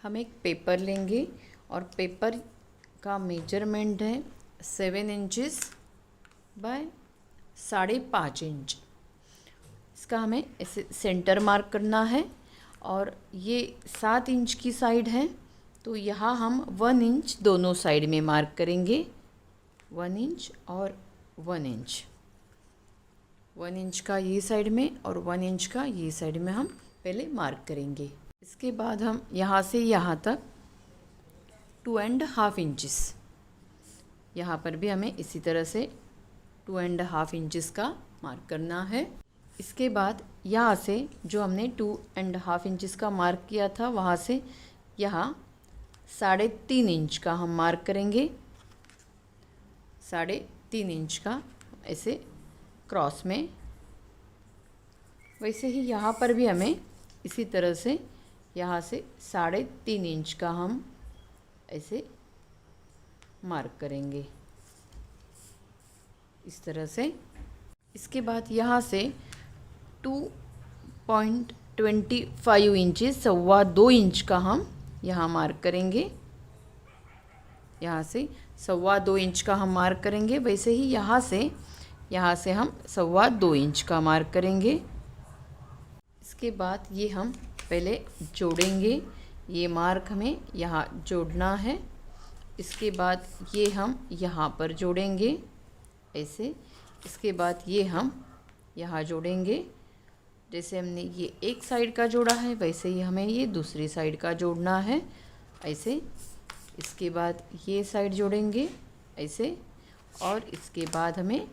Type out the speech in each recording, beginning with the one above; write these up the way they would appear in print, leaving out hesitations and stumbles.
हम एक पेपर लेंगे और पेपर का मेजरमेंट है 7 इंचेस बाय 5.5 इंच। इसका हमें ऐसे सेंटर मार्क करना है और ये 7 इंच की साइड है, तो यहाँ हम 1 इंच दोनों साइड में मार्क करेंगे। 1 इंच और 1 इंच, 1 इंच का ये साइड में और 1 इंच का ये साइड में हम पहले मार्क करेंगे। इसके बाद हम यहाँ से यहाँ तक 2.5 इंचेस, यहाँ पर भी हमें इसी तरह से 2.5 इंचेस का मार्क करना है। इसके बाद यहाँ से जो हमने 2.5 इंचेस का मार्क किया था, वहाँ से यहाँ 3.5 इंच का हम मार्क करेंगे। 3.5 इंच का ऐसे क्रॉस में। वैसे ही यहाँ पर भी हमें इसी तरह से यहाँ से 3.5 इंच का हम ऐसे मार्क करेंगे, इस तरह से। इसके बाद यहाँ से 2.25 इंचेस, 2.25 इंच का हम यहाँ मार्क करेंगे। यहाँ से 2.25 इंच का हम मार्क करेंगे। वैसे ही यहाँ से हम 2.25 इंच का मार्क करेंगे। इसके बाद ये हम पहले जोड़ेंगे, ये मार्क हमें यहाँ जोड़ना है। इसके बाद ये हम यहाँ पर जोड़ेंगे ऐसे। इसके बाद ये हम यहाँ जोड़ेंगे। जैसे हमने ये एक साइड का जोड़ा है, वैसे ही हमें ये दूसरी साइड का जोड़ना है ऐसे। इसके बाद ये साइड जोड़ेंगे ऐसे, और इसके बाद हमें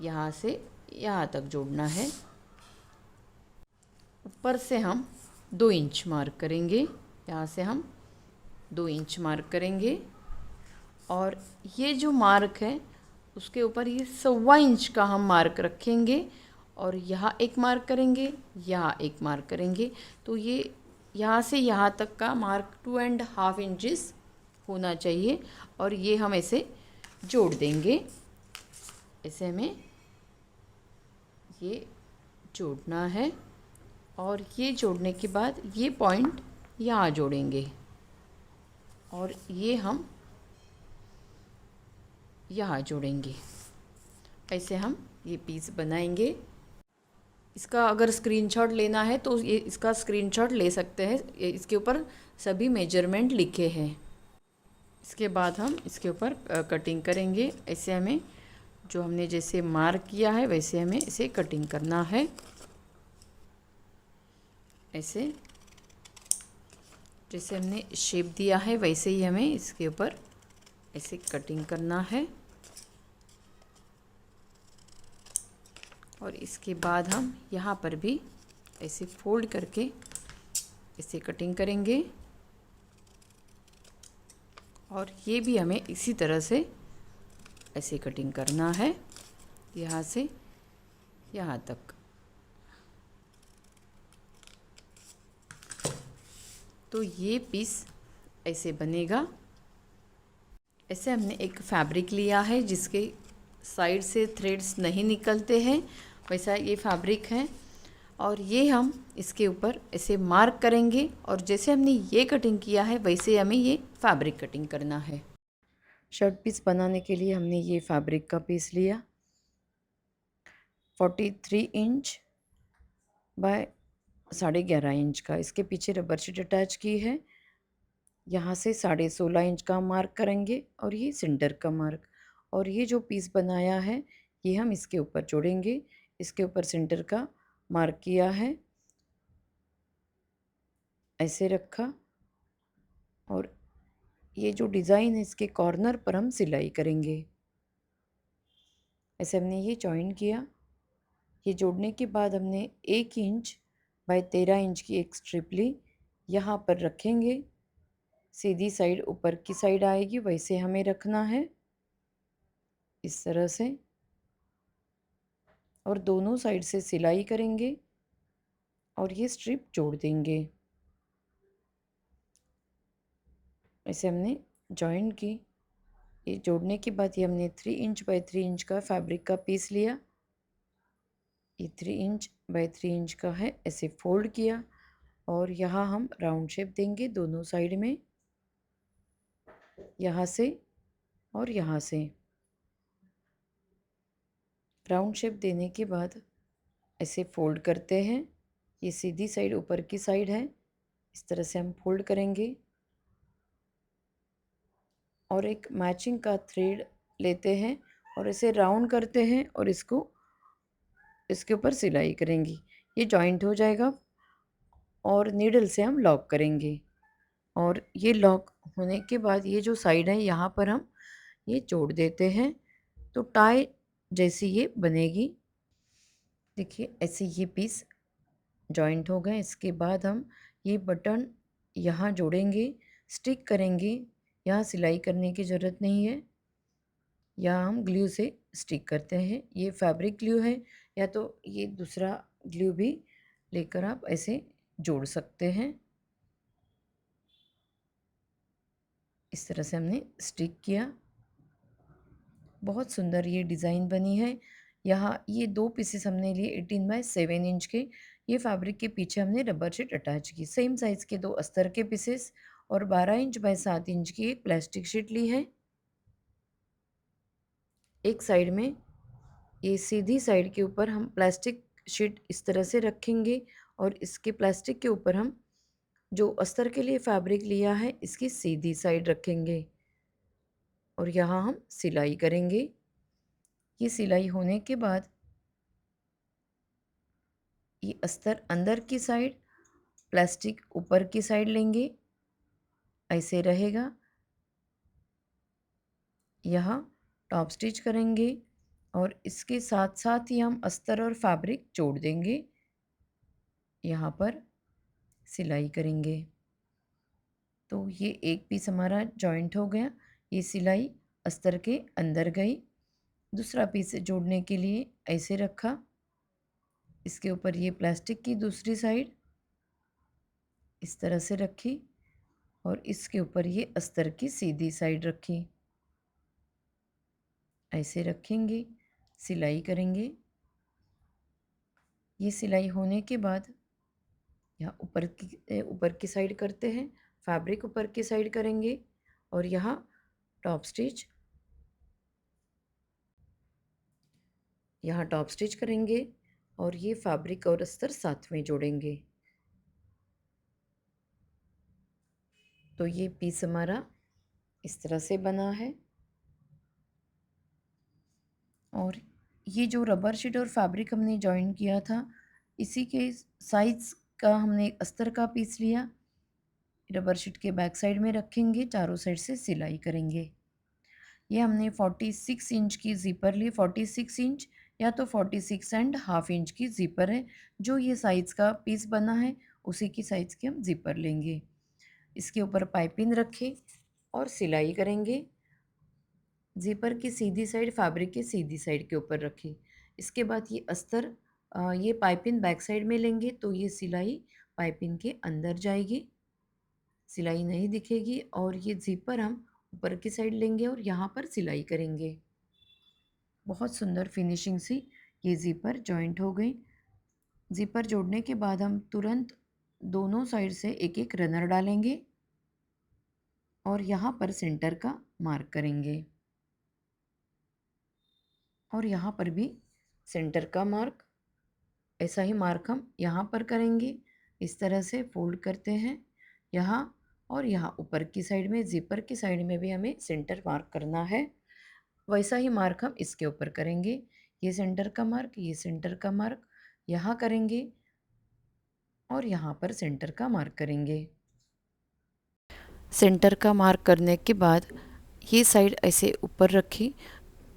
यहाँ से यहाँ तक जोड़ना है। ऊपर से हम 2 इंच मार्क करेंगे, यहाँ से हम 2 इंच मार्क करेंगे। और ये जो मार्क है उसके ऊपर ये 1.25 इंच का हम मार्क रखेंगे और यहाँ एक मार्क करेंगे, यहाँ एक मार्क करेंगे। तो ये यहाँ से यहाँ तक का मार्क 2.5 इंचेस होना चाहिए। और ये हम ऐसे जोड़ देंगे, ऐसे हमें ये जोड़ना है। और ये जोड़ने के बाद ये पॉइंट यहाँ जोड़ेंगे और ये हम यहाँ जोड़ेंगे। ऐसे हम ये पीस बनाएंगे। इसका अगर स्क्रीनशॉट लेना है तो ये इसका स्क्रीनशॉट ले सकते हैं, इसके ऊपर सभी मेजरमेंट लिखे हैं। इसके बाद हम इसके ऊपर कटिंग करेंगे। ऐसे हमें जो हमने जैसे मार्क किया है वैसे हमें इसे कटिंग करना है। ऐसे जैसे हमने शेप दिया है वैसे ही हमें इसके ऊपर ऐसे कटिंग करना है। और इसके बाद हम यहाँ पर भी ऐसे फोल्ड करके इसे कटिंग करेंगे। और ये भी हमें इसी तरह से ऐसे कटिंग करना है, यहाँ से यहाँ तक। तो ये पीस ऐसे बनेगा। ऐसे हमने एक फैब्रिक लिया है जिसके साइड से थ्रेड्स नहीं निकलते हैं, वैसा ये फैब्रिक है। और ये हम इसके ऊपर ऐसे मार्क करेंगे और जैसे हमने ये कटिंग किया है वैसे हमें ये फैब्रिक कटिंग करना है। शर्ट पीस बनाने के लिए हमने ये फैब्रिक का पीस लिया 43 इंच बाय 11.5 इंच का। इसके पीछे रबर शीट अटैच की है। यहाँ से 16.5 इंच का मार्क करेंगे और ये सेंटर का मार्क। और ये जो पीस बनाया है ये हम इसके ऊपर जोड़ेंगे। इसके ऊपर सेंटर का मार्क किया है, ऐसे रखा। और ये जो डिज़ाइन है इसके कॉर्नर पर हम सिलाई करेंगे। ऐसे हमने ये जॉइन किया। ये जोड़ने के बाद हमने 1 इंच बाय 13 इंच की एक स्ट्रिप ली, यहाँ पर रखेंगे। सीधी साइड ऊपर की साइड आएगी वैसे हमें रखना है, इस तरह से। और दोनों साइड से सिलाई करेंगे और ये स्ट्रिप जोड़ देंगे। ऐसे हमने जॉइन की। ये जोड़ने के बाद ये हमने 3 इंच बाय 3 इंच का फैब्रिक का पीस लिया। ये 3 इंच बाय 3 इंच का है, ऐसे फोल्ड किया और यहाँ हम राउंड शेप देंगे दोनों साइड में, यहाँ से और यहाँ से। राउंड शेप देने के बाद ऐसे फोल्ड करते हैं। ये सीधी साइड ऊपर की साइड है, इस तरह से हम फोल्ड करेंगे और एक मैचिंग का थ्रेड लेते हैं और इसे राउंड करते हैं और इसको इसके ऊपर सिलाई करेंगी। ये जॉइंट हो जाएगा और नीडल से हम लॉक करेंगे और ये लॉक होने के बाद ये जो साइड है यहाँ पर हम ये जोड़ देते हैं, तो टाई जैसी ये बनेगी। देखिए ऐसे ये पीस जॉइंट हो गए। इसके बाद हम ये बटन यहाँ जोड़ेंगे, स्टिक करेंगे। यहाँ सिलाई करने की ज़रूरत नहीं है, यहाँ हम ग्लू से स्टिक करते हैं। ये फैब्रिक ग्लू है या तो ये दूसरा ग्लू भी लेकर आप ऐसे जोड़ सकते हैं। इस तरह से हमने स्टिक किया। बहुत सुंदर ये डिज़ाइन बनी है। यहाँ ये 2 पीसेस हमने लिए 18 बाय 7 इंच के। ये फैब्रिक के पीछे हमने रबर शीट अटैच की। सेम साइज़ के 2 अस्तर के पीसेस और 12 इंच बाय 7 इंच की एक प्लास्टिक शीट ली है। एक साइड में ये सीधी साइड के ऊपर हम प्लास्टिक शीट इस तरह से रखेंगे और इसके प्लास्टिक के ऊपर हम जो अस्तर के लिए फैब्रिक लिया है इसकी सीधी साइड रखेंगे और यहाँ हम सिलाई करेंगे। ये सिलाई होने के बाद ये अस्तर अंदर की साइड, प्लास्टिक ऊपर की साइड लेंगे, ऐसे रहेगा। यहाँ टॉप स्टिच करेंगे और इसके साथ साथ ही हम अस्तर और फैब्रिक जोड़ देंगे। यहाँ पर सिलाई करेंगे तो ये एक पीस हमारा जॉइंट हो गया। ये सिलाई अस्तर के अंदर गई। दूसरा पीस जोड़ने के लिए ऐसे रखा, इसके ऊपर ये प्लास्टिक की दूसरी साइड इस तरह से रखी और इसके ऊपर ये अस्तर की सीधी साइड रखी। ऐसे रखेंगे, सिलाई करेंगे। ये सिलाई होने के बाद यहाँ ऊपर की साइड करते हैं, फैब्रिक ऊपर की साइड करेंगे और यहाँ टॉप स्टिच, यहाँ टॉप स्टिच करेंगे और ये फैब्रिक और अस्तर साथ में जोड़ेंगे। तो ये पीस हमारा इस तरह से बना है और ये जो रबर शीट और फैब्रिक हमने जॉइन किया था इसी के साइज़ का हमने अस्तर का पीस लिया। रबर शीट के बैक साइड में रखेंगे, चारों साइड से सिलाई करेंगे। ये हमने 46 इंच की ज़िपर ली। 46 इंच या तो 46.5 इंच की ज़िपर है। जो ये साइज़ का पीस बना है उसी की साइज़ की हम ज़िपर लेंगे। इसके ऊपर पाइपिंग रखें और सिलाई करेंगे। ज़िपर की सीधी साइड फैब्रिक की सीधी साइड के ऊपर रखें। इसके बाद ये अस्तर ये पाइपिंग बैक साइड में लेंगे तो ये सिलाई पाइपिंग के अंदर जाएगी, सिलाई नहीं दिखेगी और ये ज़िपर हम ऊपर की साइड लेंगे और यहाँ पर सिलाई करेंगे। बहुत सुंदर फिनिशिंग से ये ज़िपर जॉइंट हो गई। ज़िपर जोड़ने के बाद हम तुरंत दोनों साइड से एक एक रनर डालेंगे और यहाँ पर सेंटर का मार्क करेंगे और यहाँ पर भी सेंटर का मार्क। ऐसा ही मार्क हम यहाँ पर करेंगे। इस तरह से फोल्ड करते हैं यहाँ और यहाँ ऊपर की साइड में, ज़िपर की साइड में भी हमें सेंटर मार्क करना है। वैसा ही मार्क हम इसके ऊपर करेंगे। ये सेंटर का मार्क, ये सेंटर का मार्क यहाँ करेंगे और यहाँ पर सेंटर का मार्क करेंगे। सेंटर का मार्क करने के बाद ये साइड ऐसे ऊपर रखी,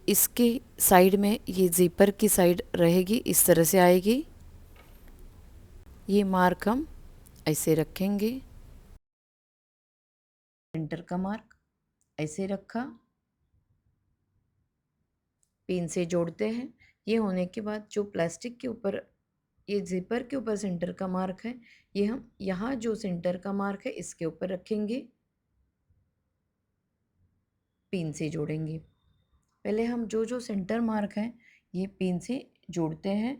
इसके साइड में ये ज़िपर की साइड रहेगी, इस तरह से आएगी। ये मार्क हम ऐसे रखेंगे, सेंटर का मार्क ऐसे रखा, पिन से जोड़ते हैं। ये होने के बाद जो प्लास्टिक के ऊपर ये ज़िपर के ऊपर सेंटर का मार्क है, ये हम यहाँ जो सेंटर का मार्क है इसके ऊपर रखेंगे, पिन से जोड़ेंगे। पहले हम जो जो सेंटर मार्क है ये पिन से जोड़ते हैं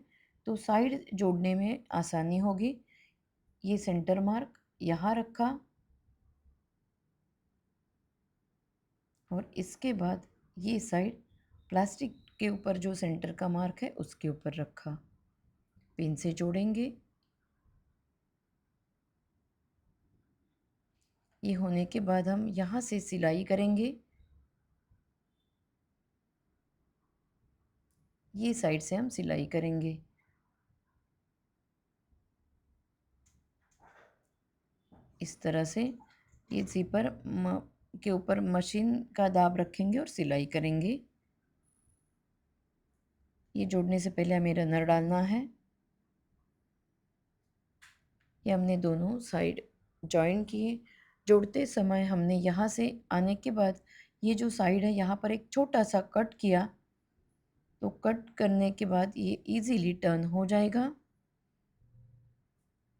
तो साइड जोड़ने में आसानी होगी। ये सेंटर मार्क यहाँ रखा और इसके बाद ये साइड प्लास्टिक के ऊपर जो सेंटर का मार्क है उसके ऊपर रखा। पिन से जोड़ेंगे। ये होने के बाद हम यहाँ से सिलाई करेंगे। ये साइड से हम सिलाई करेंगे। इस तरह से ये ज़िपर के ऊपर मशीन का दाब रखेंगे और सिलाई करेंगे। ये जोड़ने से पहले हमें रनर डालना है। ये हमने दोनों साइड जॉइन किए। जोड़ते समय हमने यहाँ से आने के बाद ये जो साइड है यहाँ पर एक छोटा सा कट किया, तो कट करने के बाद ये इजीली टर्न हो जाएगा।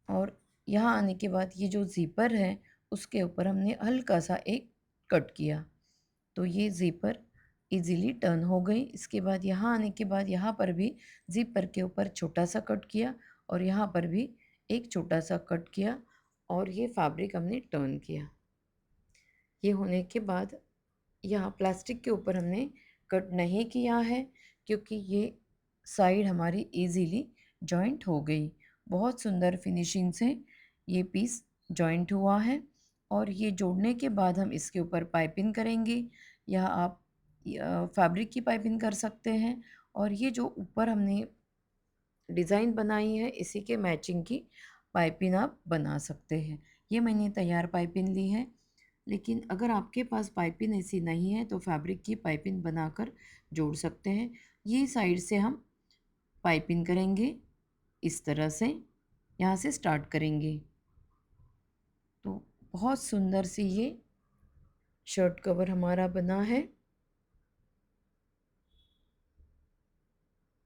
और यहाँ आने के बाद ये जो ज़िपर है उसके ऊपर हमने हल्का सा एक कट किया, तो ये ज़िपर इजीली टर्न हो गई। इसके बाद यहाँ आने के बाद यहाँ पर भी ज़िपर के ऊपर छोटा सा कट किया और यहाँ पर भी एक छोटा सा कट किया और ये फैब्रिक हमने टर्न किया। ये होने के बाद यहाँ प्लास्टिक के ऊपर हमने कट नहीं किया है क्योंकि ये साइड हमारी इजीली जॉइंट हो गई। बहुत सुंदर फिनिशिंग से ये पीस जॉइंट हुआ है। और ये जोड़ने के बाद हम इसके ऊपर पाइपिंग करेंगे, या आप फैब्रिक की पाइपिंग कर सकते हैं। और ये जो ऊपर हमने डिज़ाइन बनाई है इसी के मैचिंग की पाइपिंग आप बना सकते हैं। ये मैंने तैयार पाइपिंग ली है, लेकिन अगर आपके पास पाइपिंग ऐसी नहीं है तो फैब्रिक की पाइपिंग बनाकर जोड़ सकते हैं। ये साइड से हम पाइपिंग करेंगे इस तरह से, यहाँ से स्टार्ट करेंगे। तो बहुत सुंदर सी ये शर्ट कवर हमारा बना है।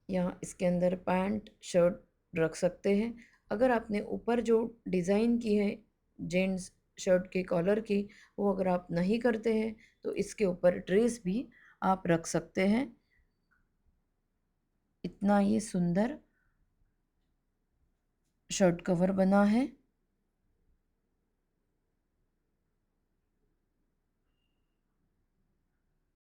यहाँ इसके अंदर पैंट शर्ट रख सकते हैं। अगर आपने ऊपर जो डिज़ाइन की है जेंट्स शर्ट के कॉलर की, वो अगर आप नहीं करते हैं तो इसके ऊपर ड्रेस भी आप रख सकते हैं। इतना ये सुंदर शर्ट कवर बना है।